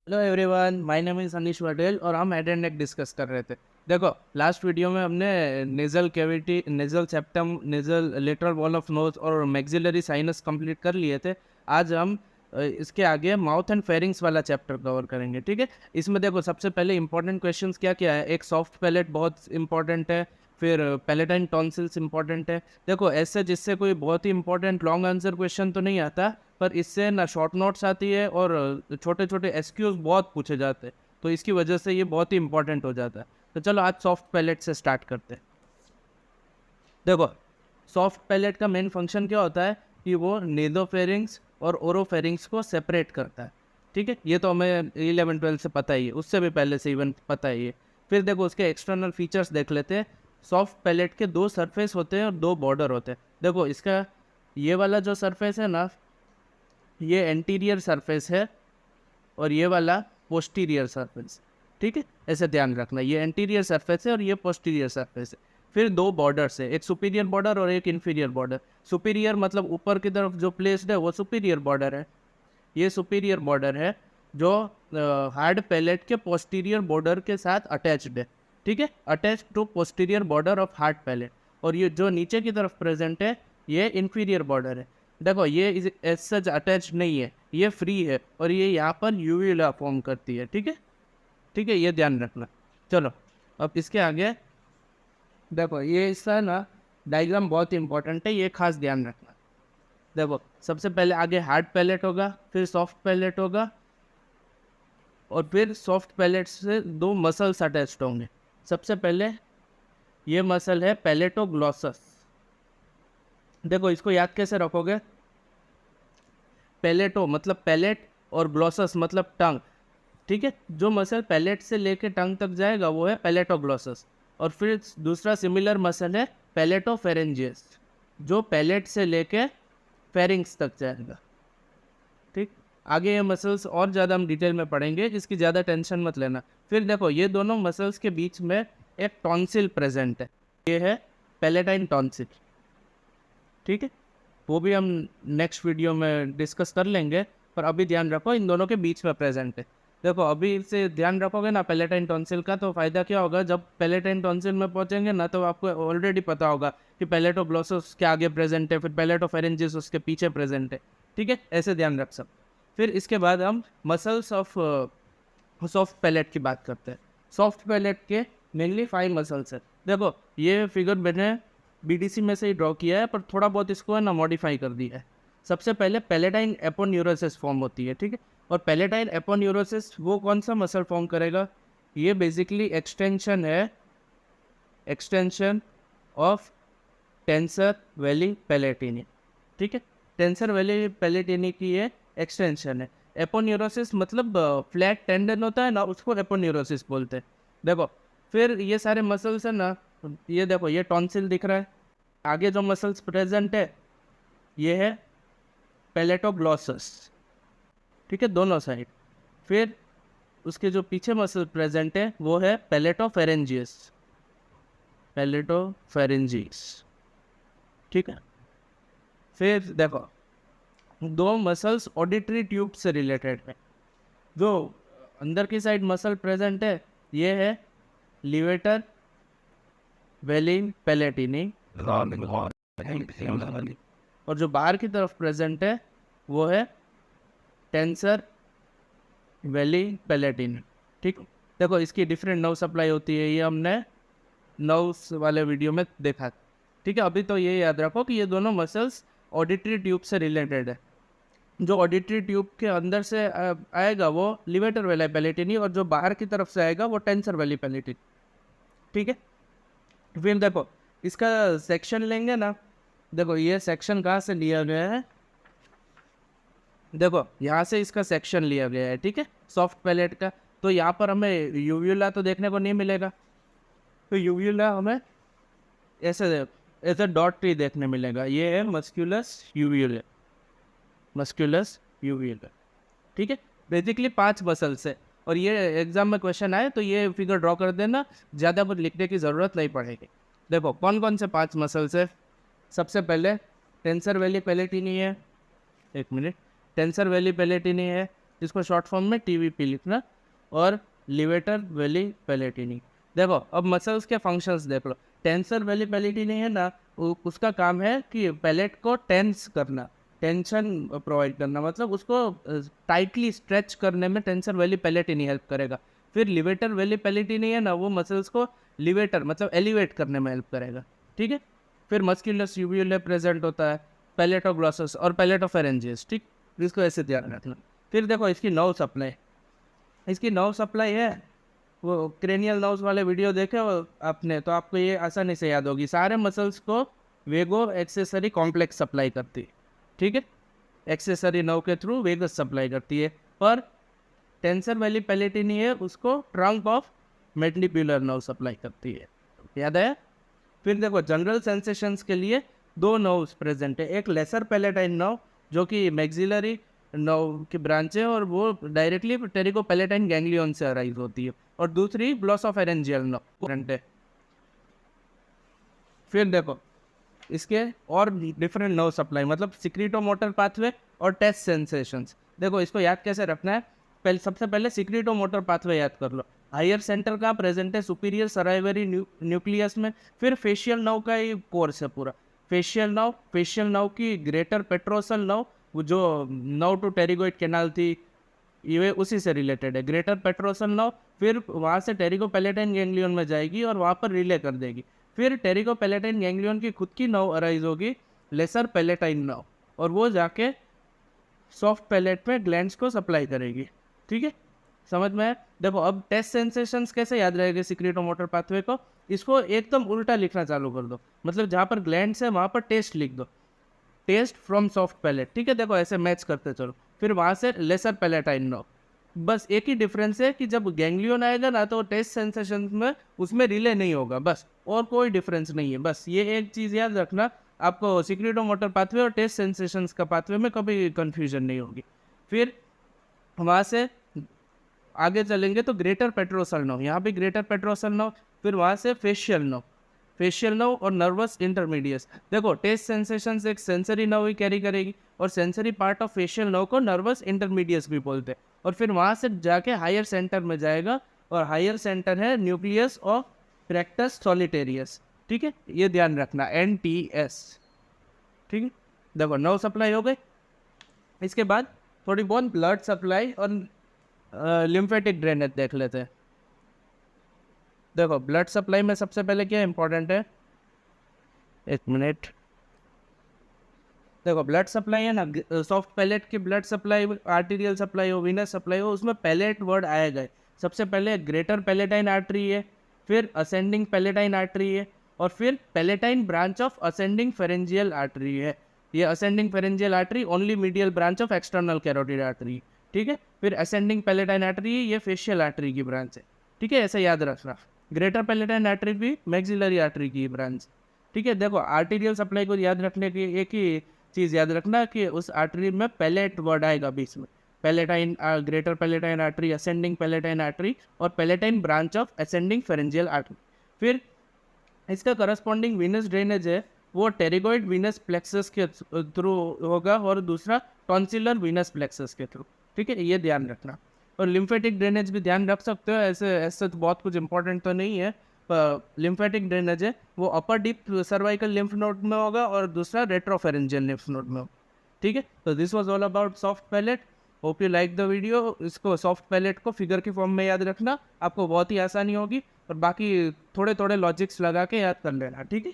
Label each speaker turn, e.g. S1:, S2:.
S1: Hello everyone, my name is Anish Patel और हम head and neck discuss कर रहे थे। देखो, लास्ट वीडियो में हमने nasal cavity, nasal septum, nasal lateral wall of nose और मैक्सिलरी साइनस कंप्लीट कर लिए थे। आज हम इसके आगे माउथ एंड फेरिंग्स वाला चैप्टर कवर करेंगे। ठीक है, इसमें देखो सबसे पहले इंपॉर्टेंट क्वेश्चंस क्या क्या है। एक सॉफ्ट पैलेट बहुत इंपॉर्टेंट है, फिर पैलेटाइन टॉन्सिल्स इंपॉर्टेंट है। देखो ऐसे जिससे कोई बहुत ही इंपॉर्टेंट लॉन्ग आंसर क्वेश्चन तो नहीं आता, पर इससे ना शॉर्ट नोट्स आती है और छोटे छोटे एसक्यूज बहुत पूछे जाते हैं, तो इसकी वजह से ये बहुत ही इंपॉर्टेंट हो जाता है। तो चलो आज सॉफ्ट पैलेट से स्टार्ट करते हैं। देखो, सॉफ्ट पैलेट का मेन फंक्शन क्या होता है कि वो नेजोफेरिंग्स और ओरोफेरिंग्स को सेपरेट करता है। ठीक है, ये तो हमें 11-12 से पता ही है, उससे भी पहले से इवन पता ही है। फिर देखो उसके एक्सटर्नल फीचर्स देख लेते हैं। सॉफ्ट पैलेट के दो सरफेस होते हैं और दो बॉर्डर होते हैं। देखो इसका ये वाला जो सरफेस है ना, ये एंटीरियर सरफेस है और ये वाला पोस्टीरियर सरफेस। ठीक है, ऐसे ध्यान रखना, ये एंटीरियर सरफेस है और ये पोस्टीरियर सरफेस है। फिर दो बॉर्डर्स है, एक सुपीरियर बॉर्डर और एक इन्फीरियर बॉर्डर। सुपीरियर मतलब ऊपर की तरफ जो प्लेस्ड है वो सुपीरियर बॉर्डर है। ये सुपीरियर बॉर्डर है जो हार्ड पैलेट के पोस्टीरियर बॉर्डर के साथ अटैच्ड है। ठीक है, attach to posterior border of hard palate. और ये जो नीचे की तरफ प्रेजेंट है ये इन्फीरियर बॉर्डर है। देखो ये एज सच अटैच नहीं है, ये फ्री है और ये यहाँ पर यूविला फॉर्म करती है। ठीक है, ठीक है, ये ध्यान रखना। चलो अब इसके आगे देखो, ये इसका ना डायग्राम बहुत इंपॉर्टेंट है, ये खास ध्यान रखना। देखो सबसे पहले आगे हार्ड पैलेट होगा, फिर सॉफ्ट पैलेट होगा और फिर सॉफ्ट पैलेट से दो मसल्स अटैच्ड होंगे। सबसे पहले ये मसल है पैलेटोग्लॉसस। देखो इसको याद कैसे रखोगे, पैलेटो मतलब पैलेट और ग्लॉसस मतलब टंग। ठीक है, जो मसल पैलेट से लेके टंग तक जाएगा वो है पैलेटोग्लॉसस। और फिर दूसरा सिमिलर मसल है पैलेटोफेरेंजियस, जो पैलेट से लेके फेरिंग्स तक जाएगा। ठीक, आगे ये मसल्स और ज़्यादा हम डिटेल में पढ़ेंगे, इसकी ज़्यादा टेंशन मत लेना। फिर देखो ये दोनों मसल्स के बीच में एक टॉन्सिल प्रेजेंट है, ये है पैलेटाइन टॉन्सिल। ठीक है, वो भी हम नेक्स्ट वीडियो में डिस्कस कर लेंगे, पर अभी ध्यान रखो इन दोनों के बीच में प्रेजेंट है। देखो अभी से ध्यान रखोगे ना पैलेटाइन टॉन्सिल का, तो फ़ायदा क्या होगा, जब पैलेटाइन टॉन्सिल में पहुंचेंगे ना तो आपको ऑलरेडी पता होगा कि पैलेटोग्लॉसस के आगे प्रेजेंट है, फिर पैलेटोफेरेंजिस उसके पीछे प्रेजेंट है। ठीक है, ऐसे ध्यान रख सब। फिर इसके बाद हम मसल्स ऑफ सॉफ्ट पैलेट की बात करते हैं। सॉफ्ट पैलेट के मेनली 5 मसल्स है। देखो ये फिगर मैंने बीडीसी में से ही ड्रॉ किया है, पर थोड़ा बहुत इसको है ना मॉडिफाई कर दिया है। सबसे पहले पैलेटाइन एपोन्यूरोसिस फॉर्म होती है। ठीक है, और पैलेटाइन एपोन्यूरोसिस वो कौन सा मसल फॉर्म करेगा, ये बेसिकली एक्सटेंशन है, एक्सटेंशन ऑफ टेंसर वैली पैलेटिनी। ठीक है, टेंसर वैली पैलेटिनी की ये एक्सटेंशन है। एपोन्यूरोसिस मतलब फ्लैट टेंडन होता है ना, उसको एपोन्यूरोसिस बोलते हैं। देखो फिर ये सारे मसल्स है ना, ये देखो ये टॉन्सिल दिख रहा है, आगे जो मसल्स प्रेजेंट है ये है पैलेटोग्लॉसस। ठीक है, दोनों साइड। फिर उसके जो पीछे मसल प्रेजेंट है वो है पैलेटोफेरेंजियस, पैलेटोफेरेंजियस। ठीक है, फिर देखो दो मसल्स ऑडिटरी ट्यूब से रिलेटेड है। जो अंदर की साइड मसल प्रेजेंट है ये है लिवेटर वेली पैलेटिनी, और जो बाहर की तरफ प्रेजेंट है वो है टेंसर वैली पैलेटिन। ठीक, देखो इसकी डिफरेंट नर्व सप्लाई होती है, ये हमने नर्व्स वाले वीडियो में देखा। ठीक है, अभी तो ये याद रखो कि ये दोनों मसल्स ऑडिटरी ट्यूब से रिलेटेड है। जो ऑडिटरी ट्यूब के अंदर से आएगा वो लिवेटर वेली पैलेटिनी, और जो बाहर की तरफ से आएगा वो टेंसर वैली पैलेटिन। ठीक है, फिर देखो इसका सेक्शन लेंगे ना, देखो ये सेक्शन कहाँ से लिया गया है, देखो यहाँ से इसका सेक्शन लिया गया है। ठीक है, सॉफ्ट पैलेट का। तो यहाँ पर हमें यूव्यूला तो देखने को नहीं मिलेगा, तो यूव्यूला हमें ऐसे ऐसे डॉट ट्री देखने मिलेगा, ये है मस्क्यूलस यूव्यूला, मस्क्यूलस यूव्यूला। ठीक है, बेसिकली 5 मसल्स है, और ये एग्जाम में क्वेश्चन आए तो ये फिगर ड्रॉ कर देना, ज़्यादा कुछ लिखने की ज़रूरत नहीं पड़ेगी। देखो कौन कौन से 5 मसल्स है। सबसे पहले टेंसर वैली पैलेटिनी है, एक मिनट, टेंसर वैली पैलेटिनी है, इसको शॉर्ट फॉर्म में टीवीपी लिखना, और लिवेटर वेली पैलेटिनी। देखो अब मसल्स के फंक्शंस देख लो। टेंसर वेली पैलेटिनी है ना, उसका काम है कि पैलेट को टेंस करना, टेंशन प्रोवाइड करना, मतलब उसको टाइटली स्ट्रेच करने में टेंसर वेली पैलेटिनी हेल्प करेगा। फिर लिवेटर वेली पैलेटिनी है ना, वो मसल्स को लिवेटर मतलब एलिवेट करने में हेल्प करेगा, ठीक है। फिर मस्कुलस यूव्यूले प्रेजेंट होता है, पैलेटोग्लॉसस और पैलेटोफेरेंजियस, ठीक, इसको ऐसे ध्यान रखना। फिर देखो इसकी नर्व सप्लाई, इसकी नर्व सप्लाई है, वो क्रेनियल नर्व्स वाले वीडियो देखे हो आपने तो आपको ये आसानी से याद होगी। सारे मसल्स को वेगो एक्सेसरी कॉम्प्लेक्स सप्लाई करती है, ठीक है, एक्सेसरी नर्व के थ्रू वेगस सप्लाई करती है। पर टेंसर वेली पैलेटिनी है, उसको trunk of mandibular nerve supply करती है, याद आया। फिर देखो जनरल सेंसेशंस के लिए दो नर्व्स प्रेजेंट है, एक लेसर पैलेटाइन नर्व जो कि मैक्सिलरी नर्व की ब्रांच है और वो डायरेक्टली टेरिकोपैलेटाइन गैंग्लियन से अराइज होती है, और दूसरी ग्लोसोफेरेंजियल नर्व है। फिर देखो इसके और डिफरेंट नर्व सप्लाई, मतलब सिक्रीटोमोटर पाथवे और टेस्ट सेंसेशंस। देखो इसको याद कैसे रखना है, सबसे पहले सिक्रीटोमोटर पाथवे याद कर लो। हायर सेंटर का प्रेजेंट है सुपीरियर सराइवरी न्यूक्लियस में। फिर फेशियल नर्व का ये कोर्स है पूरा, फेशियल नर्व की ग्रेटर पेट्रोसल नर्व, जो नर्व टू टेरिगोइड कैनाल थी, ये उसी से रिलेटेड है, ग्रेटर पेट्रोसल नर्व। फिर वहाँ से टेरिकोपैलेटाइन गैंग्लियन में जाएगी और वहाँ पर रिले कर देगी। फिर टेरिकोपैलेटाइन गैंग्लियन की खुद की नर्व अराइज होगी, लेसर पैलेटाइन नर्व, और वो जाके सॉफ्ट पैलेट में ग्लैंड्स को सप्लाई करेगी, ठीक है, समझ में है। देखो अब टेस्ट सेंसेशंस कैसे याद रहेंगे सिक्रीटोमोटर पाथवे को, इसको एकदम उल्टा लिखना चालू कर दो, मतलब जहाँ पर ग्लैंड्स है वहाँ पर टेस्ट लिख दो, टेस्ट फ्रॉम सॉफ्ट पैलेट, ठीक है। देखो ऐसे मैच करते चलो। फिर वहाँ से लेसर पैलेटाइन नर्व, बस एक ही डिफरेंस है कि जब गैंग्लियन आएगा ना तो टेस्ट सेंसेशन में उसमें रिले नहीं होगा, बस, और कोई डिफरेंस नहीं है। बस ये एक चीज़ याद रखना, आपको सिक्रीटोमोटर पाथवे और टेस्ट सेंसेशंस का पाथवे में कभी कन्फ्यूजन नहीं होगी। फिर वहाँ से आगे चलेंगे तो ग्रेटर पेट्रोसल नर्व, यहाँ पे ग्रेटर पेट्रोसल नर्व, फिर वहाँ से फेशियल नर्व और नर्वस इंटरमीडियस। देखो टेस्ट सेंसेशंस एक सेंसरी नर्व ही कैरी करेगी, और sensory part of facial nerve को नर्वस इंटरमीडियस भी बोलते हैं। और फिर वहाँ से जाके हायर सेंटर में जाएगा, और हायर सेंटर है न्यूक्लियस ऑफ ट्रैक्टस सॉलिटेरियस, ठीक है, ये ध्यान रखना, NTS, ठीक है। देखो नर्व सप्लाई हो गई। इसके बाद थोड़ी बहुत ब्लड सप्लाई और लिम्फेटिक ड्रेनेज देख लेते हैं। देखो ब्लड सप्लाई में सबसे पहले क्या इंपॉर्टेंट है, एक मिनट। देखो ब्लड सप्लाई है ना, सॉफ्ट पैलेट की ब्लड सप्लाई, आर्टीरियल सप्लाई हो, वीनस सप्लाई हो, उसमें पैलेट वर्ड आएगा। सबसे पहले ग्रेटर पैलेटाइन आर्टरी है, फिर असेंडिंग पैलेटाइन आर्टरी है, और फिर palatine branch of ascending pharyngeal artery है। ये ascending pharyngeal artery only medial branch of external carotid artery, ठीक है। फिर असेंडिंग पैलेटाइन आर्टरी ये फेशियल आर्टरी की ब्रांच है, ठीक है, ऐसे याद रखना। ग्रेटर पैलेटाइन आर्टरी भी मैक्सिलरी आर्टरी की ब्रांच, ठीक है। देखो आर्टीरियल सप्लाई को याद रखने की एक ही चीज़ याद रखना कि उस आर्टरी में पैलेट वर्ड आएगा बीच में, palatine, greater palatine artery, ascending palatine artery, और palatine branch of ascending pharyngeal artery. फिर इसका करस्पॉन्डिंग वीनस ड्रेनेज है वो टेरिगोइड वीनस प्लेक्सस के थ्रू होगा, और दूसरा टॉन्सिलर वीनस प्लेक्सस के थ्रू, ठीक है, ये ध्यान रखना। और लिम्फेटिक ड्रेनेज भी ध्यान रख सकते हो, ऐसे तो बहुत कुछ इंपॉर्टेंट तो नहीं है। लिम्फेटिक ड्रेनेज है वो अपर डीप सर्वाइकल लिम्फ नोड में होगा, और दूसरा रेट्रोफेरेंजियल लिम्फ नोड में होगा, ठीक है। तो this was all about soft palate. Hope you like the video. इसको सॉफ्ट पैलेट को फिगर की फॉर्म में याद रखना, आपको बहुत ही आसानी होगी, और बाकी थोड़े थोड़े लॉजिक्स लगा के याद कर लेना, ठीक है।